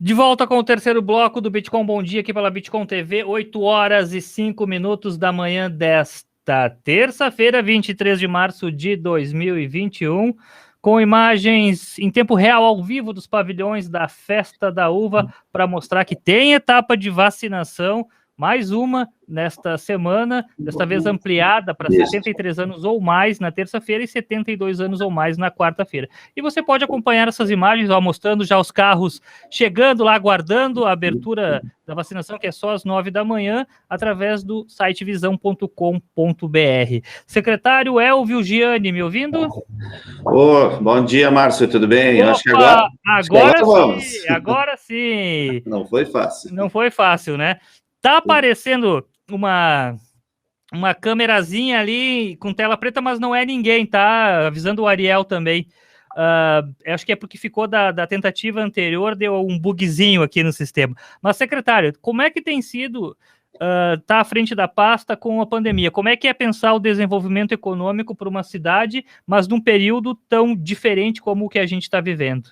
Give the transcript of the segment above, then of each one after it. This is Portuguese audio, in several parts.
De volta com o terceiro bloco do Bitcoin Bom Dia aqui pela Bitcoin TV, 8 horas e 5 minutos da manhã desta terça-feira, 23 de março de 2021, com imagens em tempo real ao vivo dos pavilhões da Festa da Uva para mostrar que tem etapa de vacinação, mais uma nesta semana, desta vez ampliada para 73 anos ou mais na terça-feira e 72 anos ou mais na quarta-feira. E você pode acompanhar essas imagens, ó, mostrando já os carros chegando lá, aguardando a abertura da vacinação, que é só às 9 da manhã, através do site visão.com.br. Secretário Elvio Gianni, me ouvindo? Bom dia, Márcio, tudo bem? Opa, acho que agora vamos. Agora sim. Não foi fácil. Não foi fácil, né? Tá aparecendo uma câmerazinha ali com tela preta, mas não é ninguém, tá? Avisando o Ariel também. Acho que é porque ficou da tentativa anterior, deu um bugzinho aqui no sistema. Mas, secretário, como é que tem sido tá à frente da pasta com a pandemia? Como é que é pensar o desenvolvimento econômico para uma cidade, mas num período tão diferente como o que a gente está vivendo?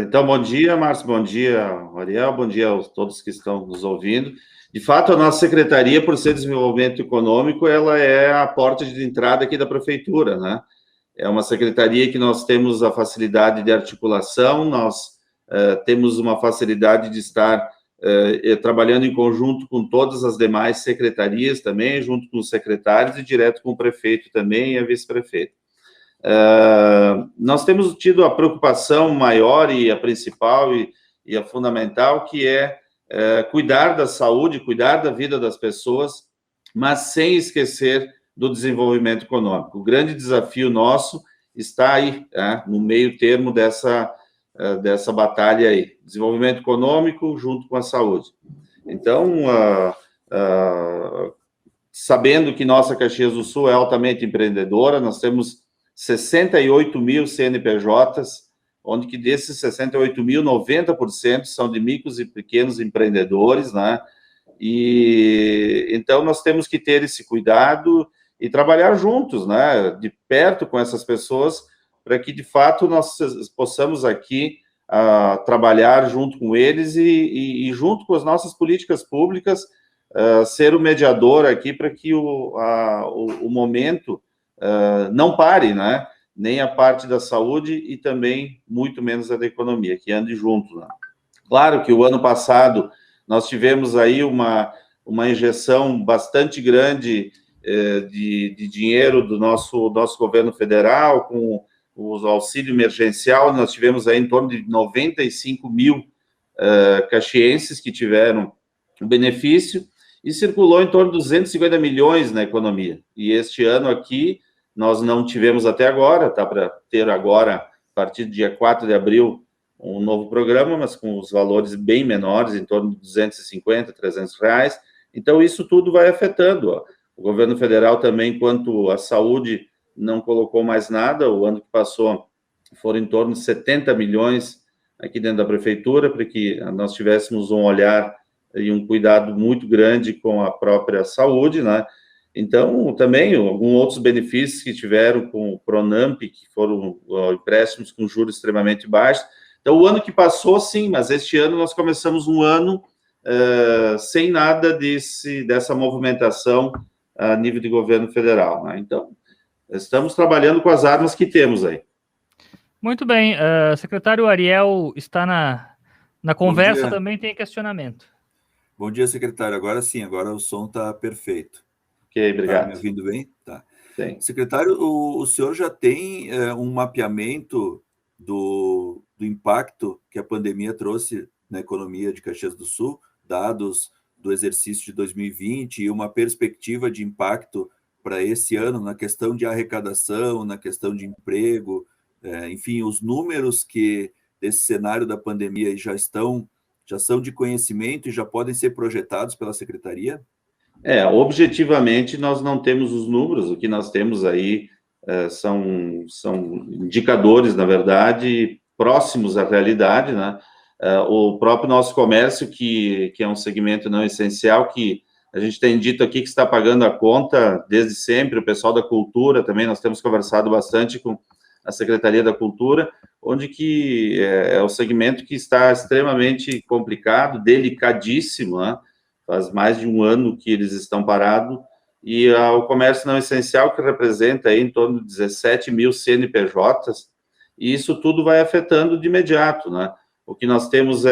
Então, bom dia, Márcio, bom dia, Ariel, bom dia a todos que estão nos ouvindo. De fato, a nossa secretaria, por ser desenvolvimento econômico, ela é a porta de entrada aqui da prefeitura, né? É uma secretaria que nós temos a facilidade de articulação, nós temos uma facilidade de estar trabalhando em conjunto com todas as demais secretarias também, junto com os secretários e direto com o prefeito também e a vice-prefeita. Nós temos tido a preocupação maior e a principal e a fundamental, que é cuidar da saúde, cuidar da vida das pessoas, mas sem esquecer do desenvolvimento econômico. O grande desafio nosso está aí, no meio termo dessa batalha aí, desenvolvimento econômico junto com a saúde. Então, sabendo que nossa Caxias do Sul é altamente empreendedora, nós temos 68 mil CNPJs, onde que desses 68 mil, 90% são de micros e pequenos empreendedores, né? E então nós temos que ter esse cuidado e trabalhar juntos, né? De perto com essas pessoas, para que de fato nós possamos aqui trabalhar junto com eles e junto com as nossas políticas públicas, ser o mediador aqui para que o momento não pare, né? Nem a parte da saúde e também muito menos a da economia, que ande junto, né? Claro que o ano passado nós tivemos aí uma injeção bastante grande de dinheiro do nosso governo federal, com o auxílio emergencial, nós tivemos aí em torno de 95 mil caxienses que tiveram o benefício, e circulou em torno de 250 milhões na economia. E este ano aqui, nós não tivemos até agora, tá para ter agora, a partir do dia 4 de abril, um novo programa, mas com os valores bem menores, em torno de 250, 300 reais. Então, isso tudo vai afetando. Ó. O governo federal também, quanto à saúde, não colocou mais nada. O ano que passou foram em torno de 70 milhões aqui dentro da prefeitura, para que nós tivéssemos um olhar e um cuidado muito grande com a própria saúde, né? Então, também, alguns outros benefícios que tiveram com o Pronamp, que foram empréstimos com juros extremamente baixos. Então, o ano que passou, sim, mas este ano nós começamos um ano sem nada dessa movimentação a nível de governo federal, né? Então, estamos trabalhando com as armas que temos aí. Muito bem. Secretário Ariel está na conversa, também tem questionamento. Bom dia, secretário. Agora sim, agora o som está perfeito. Ok, obrigado. Tá me ouvindo bem? Tá. Sim. Secretário, o senhor já tem um mapeamento do impacto que a pandemia trouxe na economia de Caxias do Sul, dados do exercício de 2020 e uma perspectiva de impacto para esse ano na questão de arrecadação, na questão de emprego, enfim, os números que desse cenário da pandemia já são de conhecimento e já podem ser projetados pela secretaria? Objetivamente, nós não temos os números, o que nós temos aí são indicadores, na verdade, próximos à realidade, né? O próprio nosso comércio, que é um segmento não essencial, que a gente tem dito aqui que está pagando a conta desde sempre, o pessoal da cultura também, nós temos conversado bastante com a Secretaria da Cultura. onde que é o segmento que está extremamente complicado, delicadíssimo, né? Faz mais de um ano que eles estão parados, e o comércio não essencial, que representa aí em torno de 17 mil CNPJs, e isso tudo vai afetando de imediato, né? O que nós temos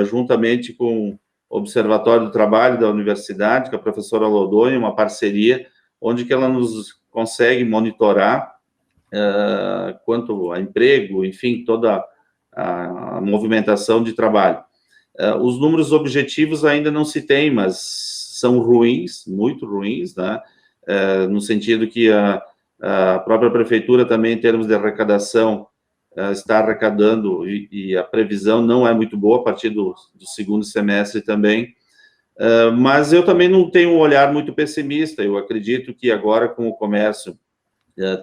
juntamente com o Observatório do Trabalho da Universidade, com a professora Lodonha, uma parceria, onde que ela nos consegue monitorar quanto a emprego, enfim, toda a movimentação de trabalho. Os números objetivos ainda não se tem, mas são ruins, muito ruins, né? No sentido que a própria prefeitura também, em termos de arrecadação, está arrecadando, e a previsão não é muito boa a partir do segundo semestre também, mas eu também não tenho um olhar muito pessimista. Eu acredito que agora, com o comércio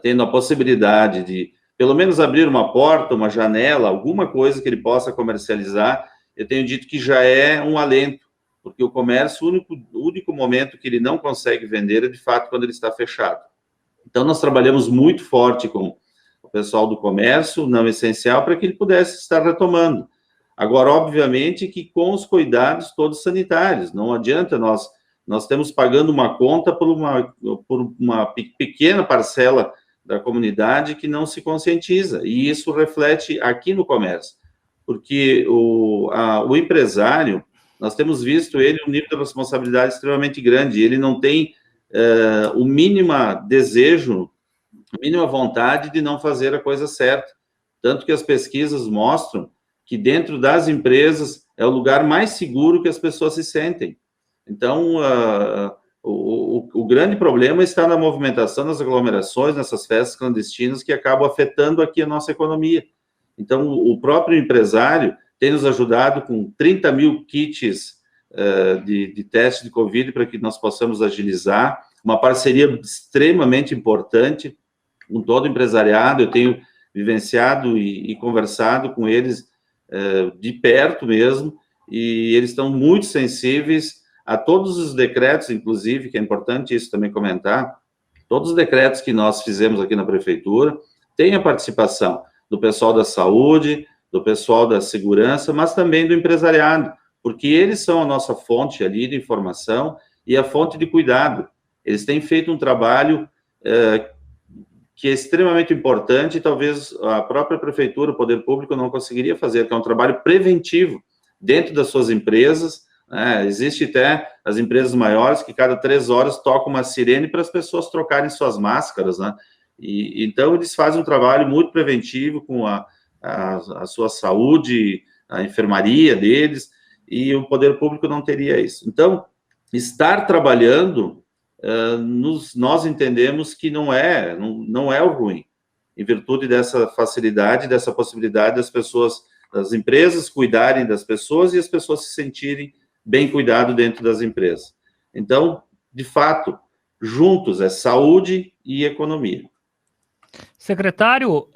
tendo a possibilidade de, pelo menos, abrir uma porta, uma janela, alguma coisa que ele possa comercializar, eu tenho dito que já é um alento, porque o comércio, o único momento que ele não consegue vender é, de fato, quando ele está fechado. Então, nós trabalhamos muito forte com o pessoal do comércio, não essencial, para que ele pudesse estar retomando. Agora, obviamente, que com os cuidados todos sanitários, não adianta nós temos pagando uma conta por uma pequena parcela da comunidade que não se conscientiza, e isso reflete aqui no comércio, porque o empresário, nós temos visto ele um nível de responsabilidade extremamente grande, ele não tem o mínimo desejo, a mínima vontade de não fazer a coisa certa, tanto que as pesquisas mostram que dentro das empresas é o lugar mais seguro que as pessoas se sentem. Então, o grande problema está na movimentação, nas aglomerações, nessas festas clandestinas que acabam afetando aqui a nossa economia. Então, o próprio empresário tem nos ajudado com 30 mil kits de teste de Covid para que nós possamos agilizar, uma parceria extremamente importante com todo o empresariado. Eu tenho vivenciado e conversado com eles de perto mesmo, e eles estão muito sensíveis a todos os decretos, inclusive, que é importante isso também comentar, todos os decretos que nós fizemos aqui na prefeitura têm a participação do pessoal da saúde, do pessoal da segurança, mas também do empresariado, porque eles são a nossa fonte ali de informação e a fonte de cuidado. Eles têm feito um trabalho que é extremamente importante, e talvez a própria prefeitura, o poder público, não conseguiria fazer, que é um trabalho preventivo dentro das suas empresas. Existe até as empresas maiores que cada 3 horas tocam uma sirene para as pessoas trocarem suas máscaras, né? E então eles fazem um trabalho muito preventivo com a sua saúde, a enfermaria deles, e o poder público não teria isso. Então, estar trabalhando, nós entendemos que não é o ruim, em virtude dessa facilidade, dessa possibilidade das pessoas, das empresas cuidarem das pessoas e as pessoas se sentirem bem cuidado dentro das empresas. Então, de fato, juntos é saúde e economia. Secretário,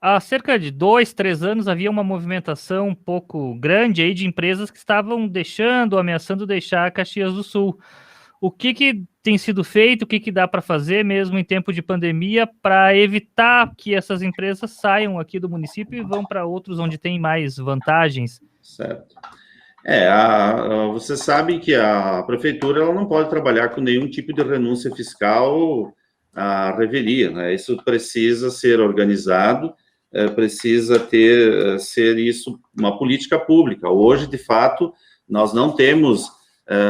há cerca de 2, 3 anos havia uma movimentação um pouco grande aí de empresas que estavam ameaçando deixar Caxias do Sul. O que tem sido feito, o que dá para fazer mesmo em tempo de pandemia para evitar que essas empresas saiam aqui do município e vão para outros onde tem mais vantagens? Certo. Você sabe que a prefeitura ela não pode trabalhar com nenhum tipo de renúncia fiscal à revelia, né? Isso precisa ser organizado, precisa ser isso uma política pública. Hoje, de fato, nós não temos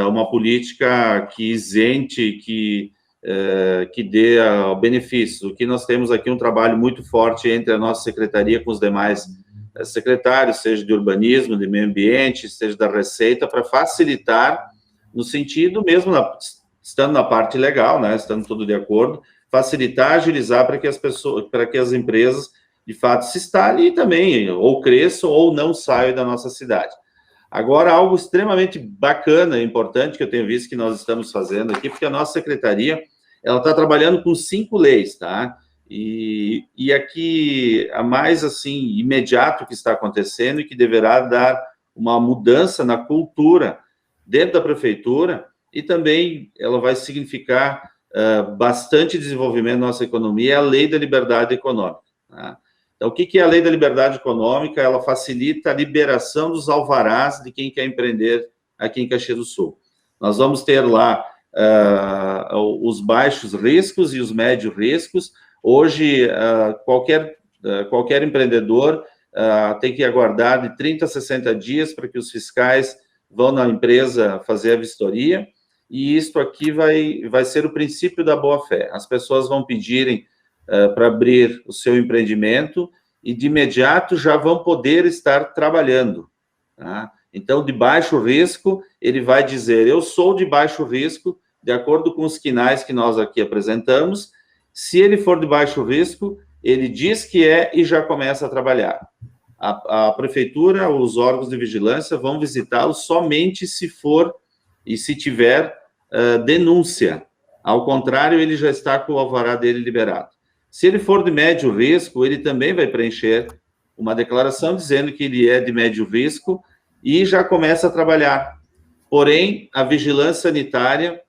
uma política que isente, que dê benefícios. O que nós temos aqui é um trabalho muito forte entre a nossa secretaria com os demais secretários, seja de urbanismo, de meio ambiente, seja da Receita, para facilitar, no sentido mesmo, estando na parte legal, né, estando tudo de acordo, facilitar, agilizar para que as empresas, de fato, se instalem e também ou cresçam ou não saiam da nossa cidade. Agora, algo extremamente bacana e importante que eu tenho visto que nós estamos fazendo aqui, porque a nossa secretaria, ela está trabalhando com 5 leis, tá? E aqui, a mais, assim, imediato que está acontecendo e que deverá dar uma mudança na cultura dentro da prefeitura, e também ela vai significar bastante desenvolvimento da nossa economia, é a Lei da Liberdade Econômica, tá? Então, o que é a Lei da Liberdade Econômica? Ela facilita a liberação dos alvarás de quem quer empreender aqui em Caxias do Sul. Nós vamos ter lá os baixos riscos e os médios riscos. Hoje, qualquer empreendedor tem que aguardar de 30 a 60 dias para que os fiscais vão na empresa fazer a vistoria, e isto aqui vai ser o princípio da boa-fé. As pessoas vão pedirem para abrir o seu empreendimento e, de imediato, já vão poder estar trabalhando. Tá? Então, de baixo risco, ele vai dizer, eu sou de baixo risco, de acordo com os quinais que nós aqui apresentamos. Se ele for de baixo risco, ele diz que é e já começa a trabalhar. A prefeitura, os órgãos de vigilância vão visitá-lo somente se for e se tiver denúncia. Ao contrário, ele já está com o alvará dele liberado. Se ele for de médio risco, ele também vai preencher uma declaração dizendo que ele é de médio risco e já começa a trabalhar. Porém, a vigilância sanitária,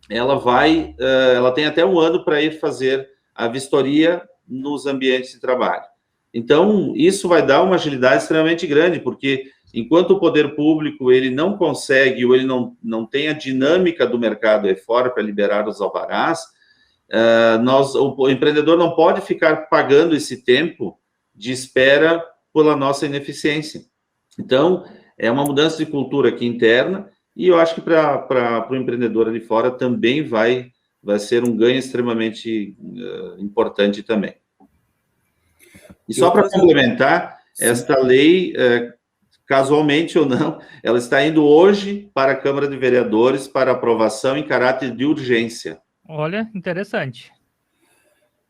ela tem até um ano para ir fazer a vistoria nos ambientes de trabalho. Então, isso vai dar uma agilidade extremamente grande, porque enquanto o poder público ele não consegue, ou ele não tem a dinâmica do mercado aí fora para liberar os alvarás, o empreendedor não pode ficar pagando esse tempo de espera pela nossa ineficiência. Então, é uma mudança de cultura aqui interna, e eu acho que para o empreendedor ali fora também vai ser um ganho extremamente importante também. E só para complementar, esta lei, casualmente ou não, ela está indo hoje para a Câmara de Vereadores para aprovação em caráter de urgência. Olha, interessante.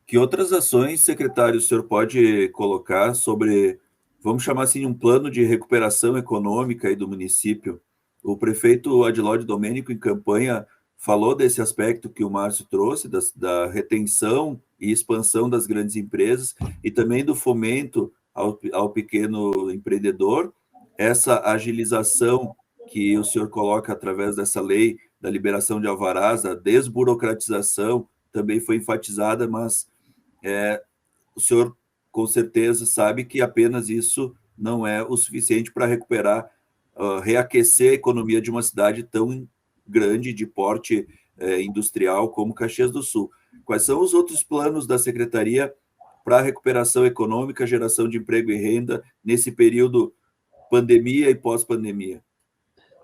Que outras ações, secretário, o senhor pode colocar sobre, vamos chamar assim, um plano de recuperação econômica aí do município? O prefeito Adilóide Domênico, em campanha, falou desse aspecto que o Márcio trouxe, da retenção e expansão das grandes empresas e também do fomento ao pequeno empreendedor. Essa agilização que o senhor coloca através dessa lei da liberação de alvarás, a desburocratização, também foi enfatizada, mas o senhor com certeza sabe que apenas isso não é o suficiente para recuperar, reaquecer a economia de uma cidade tão grande, de porte industrial como Caxias do Sul. Quais são os outros planos da Secretaria para a recuperação econômica, geração de emprego e renda nesse período pandemia e pós-pandemia?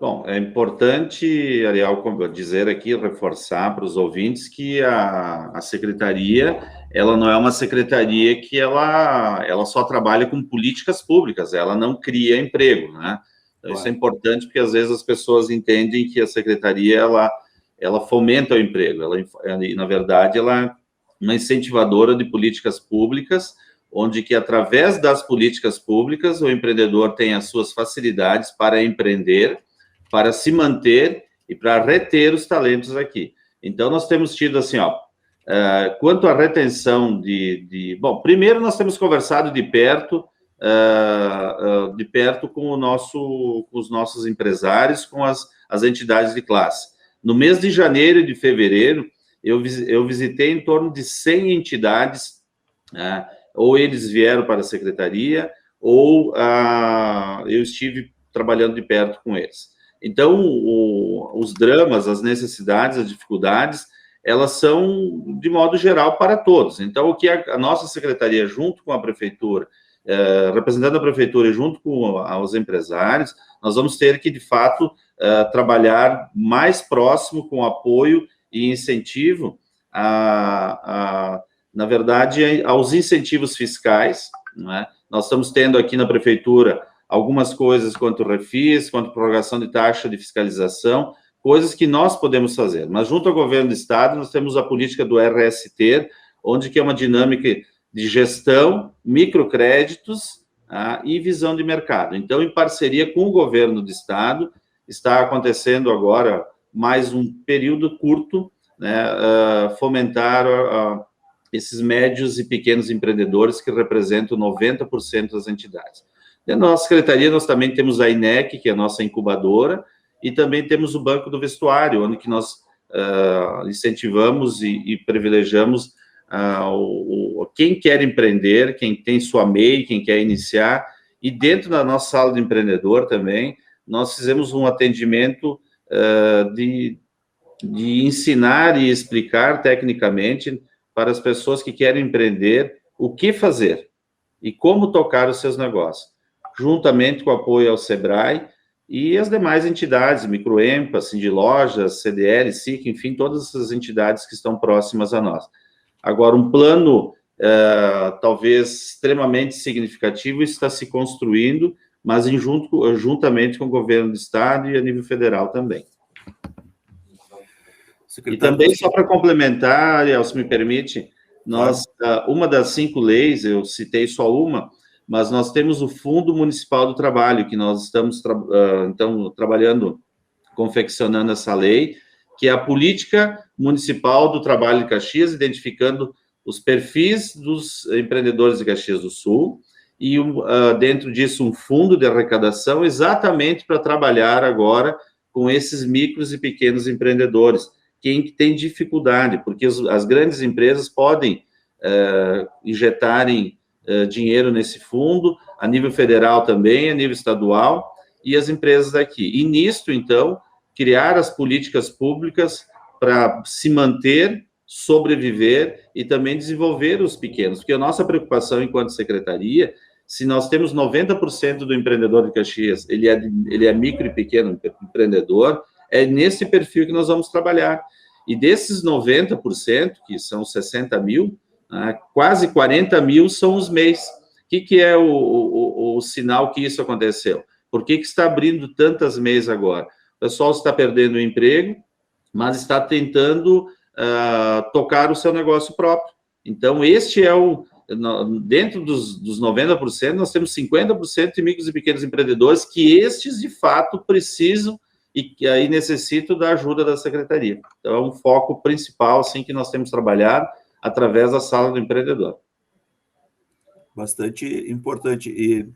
Bom, é importante, Ariel, dizer aqui, reforçar para os ouvintes que a Secretaria, ela não é uma secretaria que ela só trabalha com políticas públicas, ela não cria emprego, né? Então, isso é importante porque, às vezes, as pessoas entendem que a Secretaria, ela fomenta o emprego, na verdade, ela é uma incentivadora de políticas públicas, onde que, através das políticas públicas, o empreendedor tem as suas facilidades para empreender, para se manter e para reter os talentos aqui. Então, nós temos tido, assim, quanto à retenção Bom, primeiro nós temos conversado de perto com os nossos empresários, com as entidades de classe. No mês de janeiro e de fevereiro, eu visitei em torno de 100 entidades, ou eles vieram para a Secretaria, ou eu estive trabalhando de perto com eles. Então, os dramas, as necessidades, as dificuldades, elas são, de modo geral, para todos. Então, o que a nossa Secretaria, junto com a Prefeitura, representando a Prefeitura e junto com os empresários, nós vamos ter que, de fato, trabalhar mais próximo com apoio e incentivo, na verdade, aos incentivos fiscais, né? Nós estamos tendo aqui na Prefeitura algumas coisas quanto refis, quanto prorrogação de taxa de fiscalização, coisas que nós podemos fazer. Mas, junto ao governo do Estado, nós temos a política do RST, onde que é uma dinâmica de gestão, microcréditos e visão de mercado. Então, em parceria com o governo do Estado, está acontecendo agora mais um período curto, né, fomentar esses médios e pequenos empreendedores que representam 90% das entidades. Na nossa secretaria, nós também temos a INEC, que é a nossa incubadora, e também temos o Banco do Vestuário, onde que nós incentivamos e privilegiamos quem quer empreender, quem tem sua MEI, quem quer iniciar, e dentro da nossa sala de empreendedor também, nós fizemos um atendimento de ensinar e explicar tecnicamente para as pessoas que querem empreender o que fazer e como tocar os seus negócios, juntamente com o apoio ao Sebrae e as demais entidades, Microempa, Sindilojas, CDL, SIC, enfim, todas essas entidades que estão próximas a nós. Agora, um plano talvez extremamente significativo está se construindo, mas juntamente com o governo do estado e a nível federal também. E também, só para complementar, se me permite, nós, uma das 5 leis, eu citei só uma, mas nós temos o Fundo Municipal do Trabalho, que nós estamos então trabalhando, confeccionando essa lei, que é a Política Municipal do Trabalho de Caxias, identificando os perfis dos empreendedores de Caxias do Sul, e dentro disso um fundo de arrecadação exatamente para trabalhar agora com esses micros e pequenos empreendedores, quem tem dificuldade, porque as grandes empresas podem injetarem dinheiro nesse fundo, a nível federal também, a nível estadual, e as empresas daqui. E nisto, então, criar as políticas públicas para se manter, sobreviver e também desenvolver os pequenos, porque a nossa preocupação enquanto secretaria, se nós temos 90% do empreendedor de Caxias, ele é micro e pequeno empreendedor, é nesse perfil que nós vamos trabalhar. E desses 90%, que são 60 mil, quase 40 mil são os MEIs. O que é o sinal que isso aconteceu? Por que está abrindo tantas MEIs agora? O pessoal está perdendo o emprego, mas está tentando tocar o seu negócio próprio. Então, este é dentro dos 90%, nós temos 50% de micros e pequenos empreendedores que estes, de fato, precisam e que aí necessitam da ajuda da secretaria. Então, é um foco principal, assim, que nós temos trabalhado através da Sala do Empreendedor. Bastante importante. E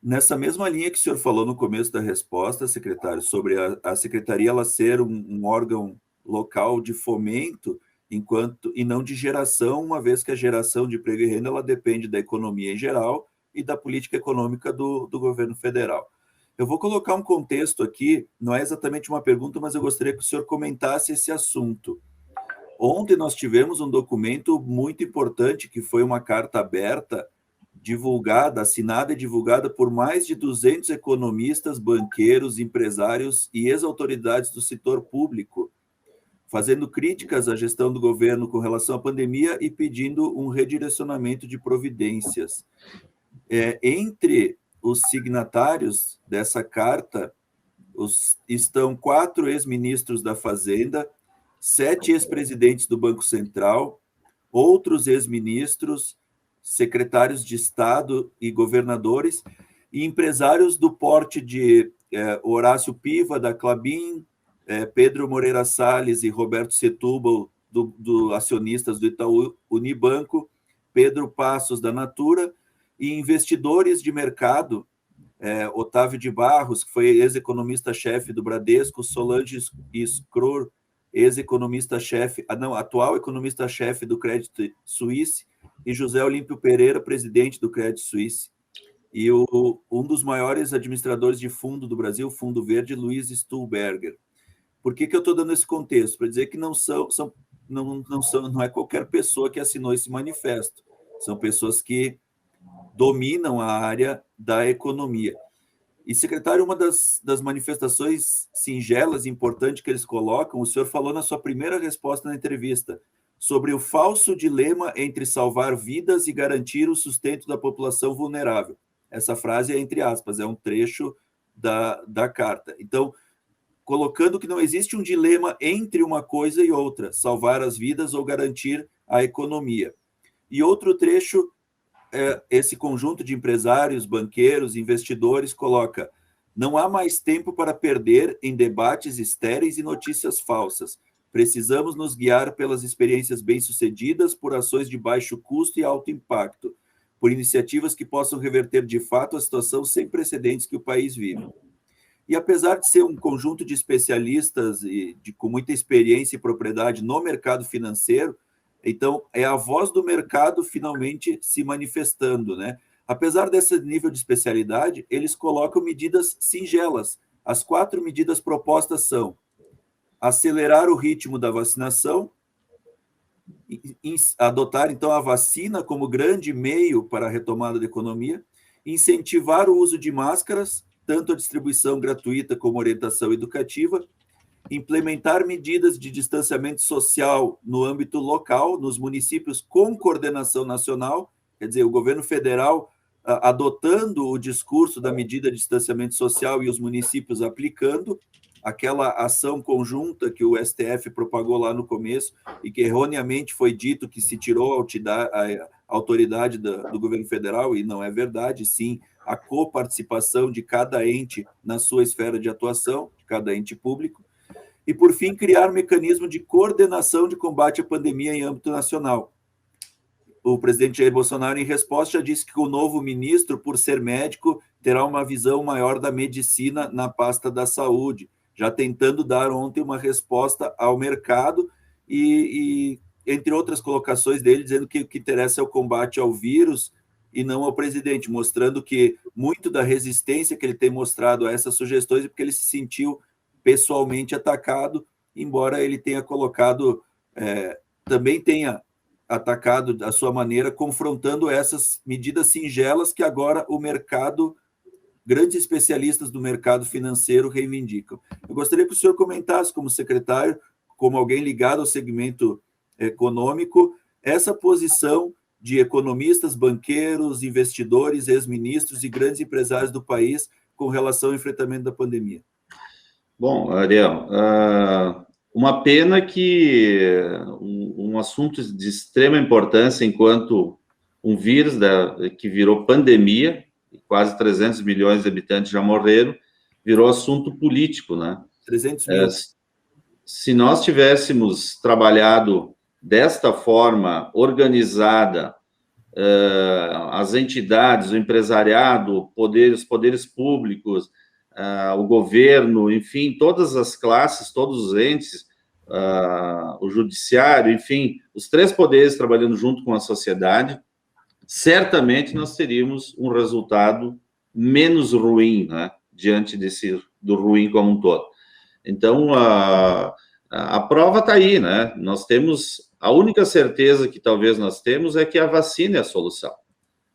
nessa mesma linha que o senhor falou no começo da resposta, secretário, sobre a secretaria ela ser um órgão local de fomento e não de geração, uma vez que a geração de emprego e renda ela depende da economia em geral e da política econômica do governo federal. Eu vou colocar um contexto aqui, não é exatamente uma pergunta, mas eu gostaria que o senhor comentasse esse assunto. Ontem nós tivemos um documento muito importante, que foi uma carta aberta, divulgada, assinada e divulgada por mais de 200 economistas, banqueiros, empresários e ex-autoridades do setor público, fazendo críticas à gestão do governo com relação à pandemia e pedindo um redirecionamento de providências. Entre os signatários dessa carta estão 4 ex-ministros da Fazenda, 7 ex-presidentes do Banco Central, outros ex-ministros, secretários de Estado e governadores, e empresários do porte de Horácio Piva, da Klabin, Pedro Moreira Salles e Roberto Setúbal, do acionistas do Itaú Unibanco, Pedro Passos, da Natura, e investidores de mercado, Otávio de Barros, que foi ex-economista-chefe do Bradesco, Solange Scrur, ex-economista-chefe, atual economista-chefe do Credit Suisse, e José Olímpio Pereira, presidente do Credit Suisse, e um dos maiores administradores de fundo do Brasil, Fundo Verde, Luiz Stuhlberger. Por que eu estou dando esse contexto? Para dizer que não é qualquer pessoa que assinou esse manifesto, são pessoas que dominam a área da economia. E, secretário, uma das manifestações singelas e importantes que eles colocam, o senhor falou na sua primeira resposta na entrevista, sobre o falso dilema entre salvar vidas e garantir o sustento da população vulnerável. Essa frase é entre aspas, é um trecho da carta. Então, colocando que não existe um dilema entre uma coisa e outra, salvar as vidas ou garantir a economia. E outro trecho, esse conjunto de empresários, banqueiros, investidores coloca: não há mais tempo para perder em debates estéreis e notícias falsas. Precisamos nos guiar pelas experiências bem-sucedidas, por ações de baixo custo e alto impacto, por iniciativas que possam reverter de fato a situação sem precedentes que o país vive. E apesar de ser um conjunto de especialistas com muita experiência e propriedade no mercado financeiro, Então, é a voz do mercado finalmente se manifestando, né? Apesar desse nível de especialidade, eles colocam medidas singelas. As 4 medidas propostas são acelerar o ritmo da vacinação, adotar, então, a vacina como grande meio para a retomada da economia, incentivar o uso de máscaras, tanto a distribuição gratuita como orientação educativa, implementar medidas de distanciamento social no âmbito local, nos municípios com coordenação nacional, quer dizer, o governo federal adotando o discurso da medida de distanciamento social e os municípios aplicando aquela ação conjunta que o STF propagou lá no começo e que erroneamente foi dito que se tirou a autoridade do governo federal, e não é verdade, sim, a coparticipação de cada ente na sua esfera de atuação, cada ente público. E, por fim, criar um mecanismo de coordenação de combate à pandemia em âmbito nacional. O presidente Jair Bolsonaro, em resposta, já disse que o novo ministro, por ser médico, terá uma visão maior da medicina na pasta da saúde, já tentando dar ontem uma resposta ao mercado e entre outras colocações dele, dizendo que o que interessa é o combate ao vírus e não ao presidente, mostrando que muito da resistência que ele tem mostrado a essas sugestões é porque ele se sentiu pessoalmente atacado, embora ele tenha colocado, também tenha atacado da sua maneira, confrontando essas medidas singelas que agora o mercado, grandes especialistas do mercado financeiro reivindicam. Eu gostaria que o senhor comentasse, como secretário, como alguém ligado ao segmento econômico, essa posição de economistas, banqueiros, investidores, ex-ministros e grandes empresários do país com relação ao enfrentamento da pandemia. Bom, Ariel, uma pena que um assunto de extrema importância enquanto um vírus que virou pandemia, quase 300 milhões de habitantes já morreram, virou assunto político, né? 300 mil. Se nós tivéssemos trabalhado desta forma organizada, as entidades, o empresariado, os poderes públicos, o governo, enfim, todas as classes, todos os entes, o judiciário, enfim, os 3 poderes trabalhando junto com a sociedade, certamente nós teríamos um resultado menos ruim, né, diante do ruim como um todo. Então, a prova está aí, né? Nós temos, a única certeza que talvez nós temos é que a vacina é a solução.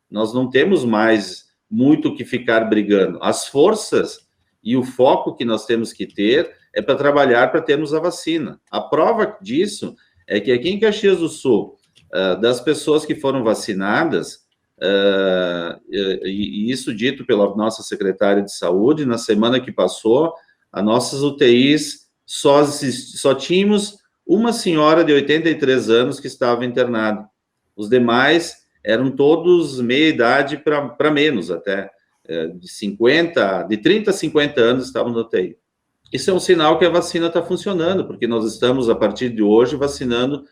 Nós não temos mais muito o que ficar brigando. As forças e o foco que nós temos que ter é para trabalhar para termos a vacina. A prova disso é que aqui em Caxias do Sul, das pessoas que foram vacinadas, e isso dito pela nossa secretária de saúde, na semana que passou, as nossas UTIs só tínhamos uma senhora de 83 anos que estava internada. Os demais eram todos meia idade para menos até, de 30 a 50 anos estavam no UTI. Isso é um sinal que a vacina está funcionando, porque nós estamos, a partir de hoje, vacinando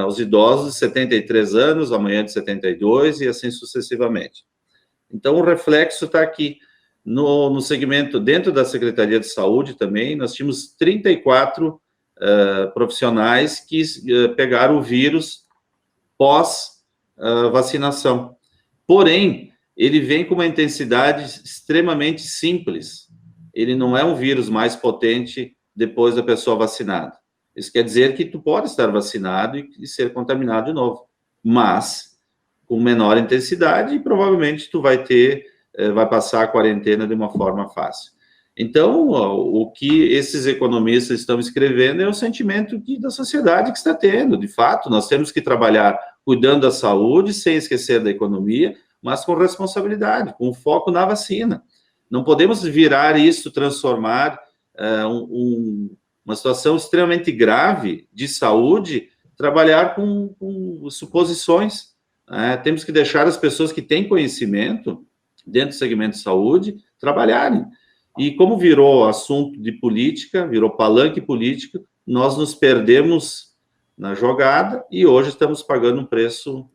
os idosos de 73 anos, amanhã de 72 e assim sucessivamente. Então, o reflexo está aqui. No segmento, dentro da Secretaria de Saúde também, nós tínhamos 34 profissionais que pegaram o vírus pós-vacinação. Porém, ele vem com uma intensidade extremamente simples. Ele não é um vírus mais potente depois da pessoa vacinada. Isso quer dizer que tu pode estar vacinado e ser contaminado de novo, mas com menor intensidade e provavelmente tu vai passar a quarentena de uma forma fácil. Então, o que esses economistas estão escrevendo é o sentimento da sociedade que está tendo. De fato, nós temos que trabalhar cuidando da saúde, sem esquecer da economia, mas com responsabilidade, com foco na vacina. Não podemos virar isso, transformar uma situação extremamente grave de saúde, trabalhar com suposições. Temos que deixar as pessoas que têm conhecimento dentro do segmento de saúde trabalharem. E como virou assunto de política, virou palanque político, nós nos perdemos na jogada e hoje estamos pagando um preço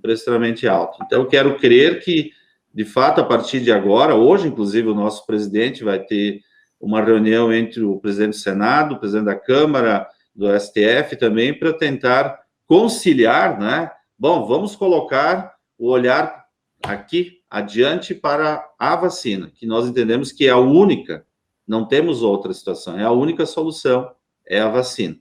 extremamente alto. Então, eu quero crer que, de fato, a partir de agora, hoje, inclusive, o nosso presidente vai ter uma reunião entre o presidente do Senado, o presidente da Câmara, do STF também, para tentar conciliar, né? Bom, vamos colocar o olhar aqui adiante para a vacina, que nós entendemos que é a única, não temos outra situação, é a única solução, é a vacina.